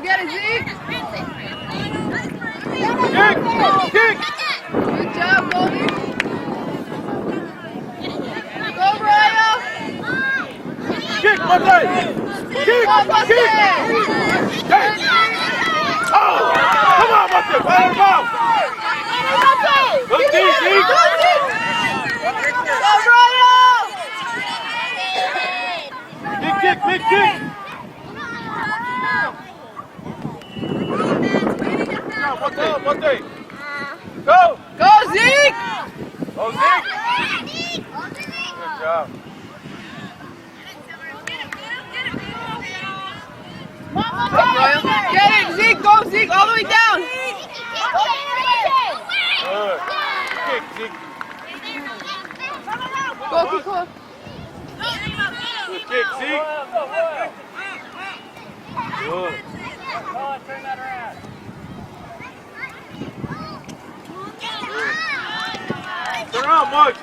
get it, Zeke. Kick. Good job, Goldie. Go, Ryo. Kick, Monte. Kick. Hey. Oh, come on, Monte. Fire him out. Go, Zeke. Go, Ryo. Big kick. Monte. Go. Go, Zeke. Go, Zeke. Good job. Get it, Zeke. Go, Zeke. All the way down. Good. Kick, Zeke. Go, keep going. Good kick, Zeke. Good. Turn that around. Turn around, Mark.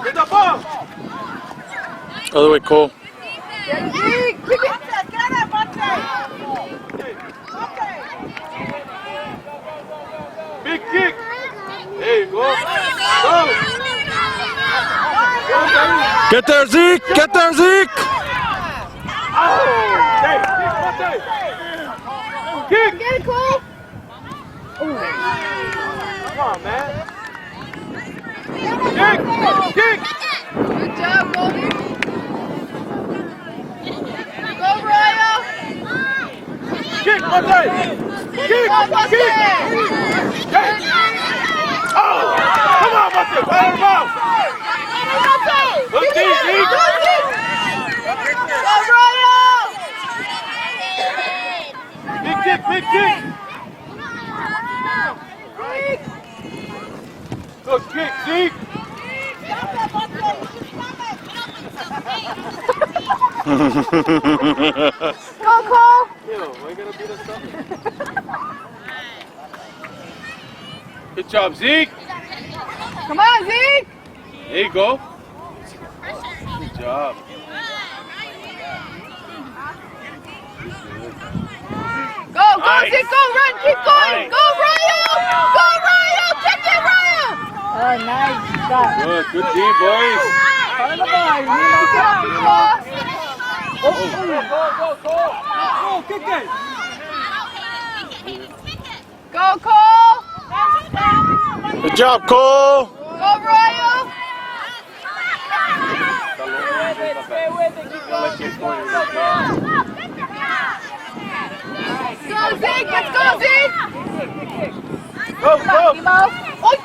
Get the ball. Other way, Cole. Get it, Zeke. Kick it. Big kick. There you go. Go. Get there, Zeke! Get there, Zeke! Oh, hey, kick, Get it, Cole. Come on, man. Kick. Good job, Goldie. Go, Ryo. Kick, Monte. Kick. Hey. Oh, come on, Monte. Fire him out. Go, Zeke. Go, Ryo. Big kick. Good kick, Zeke. Go, Cole. Yo, are you gonna beat us up? Good job, Zeke. Come on, Zeke. There you go. Good job. Go, Nice. Zeke, go, run, keep going. Nice. Go, Ryo. Kick it, Ryo. Oh, nice shot. Good D, boys. Follow the ball. Go, kick it. Go, Cole. Good job, Cole! Go, Ryo. Stay with it. Keep going. Go, Zeke. Let's go, Zeke. Go. Oi.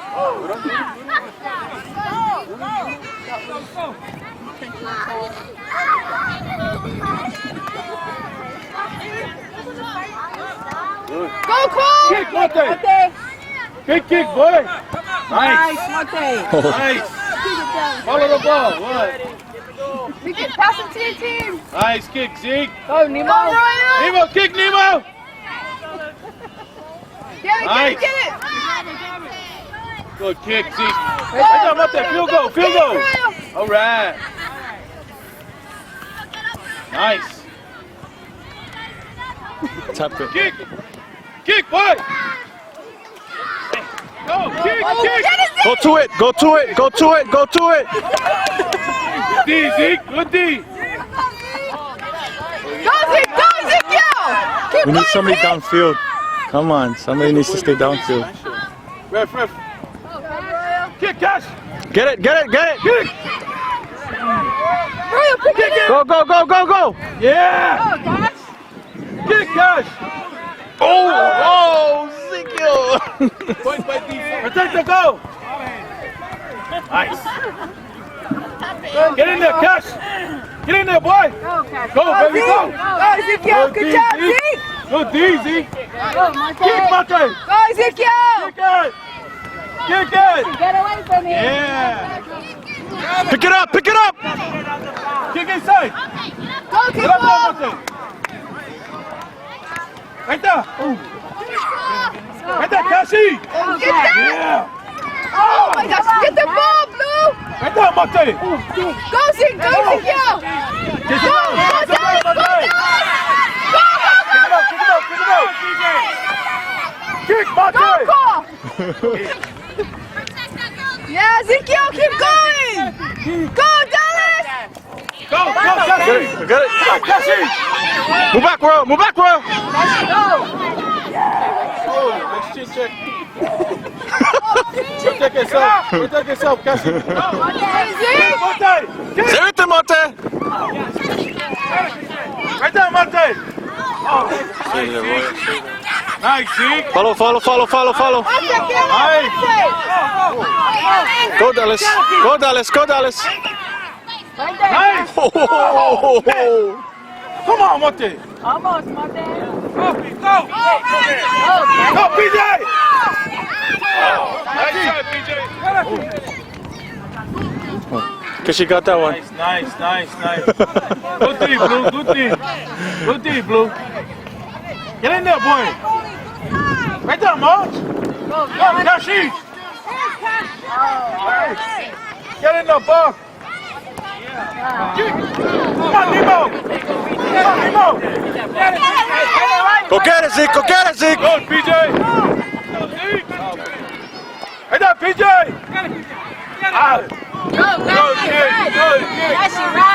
Go, Cole. Kick, Monte. Kick, boy. Nice. Nice. Follow the ball. What? We can pass it to your team. Nice kick, Zeke. Go, Nemo. Go, Ryo. Nemo, kick, Nemo. Get Nice. it. Good kick, Zeke. Right there, Monte. Field goal. All right. Nice. Tap it. Kick, boy. Go, kick. Get it, Go to it! Go to it! Go to it! Go to it! Good D, Zeke. Good D. Go, Zeke, yo! Keep We need going, somebody Zeke. downfield. Come on, somebody needs to stay downfield. Ref. Kick, Cash. Get it! Kick. Ryo, pick it up. Go! Yeah. Oh, gosh. Kick, Cash. Oh, Ezekiel! Point by defense. Protect the goal. Nice. Get in there, Cash. Get in there, boy. Go, baby, go. Go, Ezekiel. Good job, Zeke. Good D, Zeke. Go, Monte. Kick, Monte. Go, Ezekiel. Kick it. Get away from him. Yeah. Pick it up! Kick inside. Go, Get keep up there, going. Monte. Right there. Right there, Cassie. Get that. Yeah. Oh, my gosh. Get the ball, Blue. Right there, Monte. Go, Zeke. Go, Ezekiel. Get it. Get it. Cassie. Move back, Will. Move back, Will. Let's check. Protect yourself, Cassie. Monte. Save it, Monte. Right there, Monte. Nice, Zeke. Follow. Nice. Go, Dallas. Nice. Oh. Come on, Monte. Almost, Monte. Go, PJ. Nice shot, PJ. Cause she got that one. Nice. Good D, Blue. Good D, Blue. Get in there, boy. Right there, March. Go, Kashi. Get in there, Buck. Come on, Nemo. Go get it, Zeke. Go, PJ. Right there, PJ. Go, Good, kid. That's right.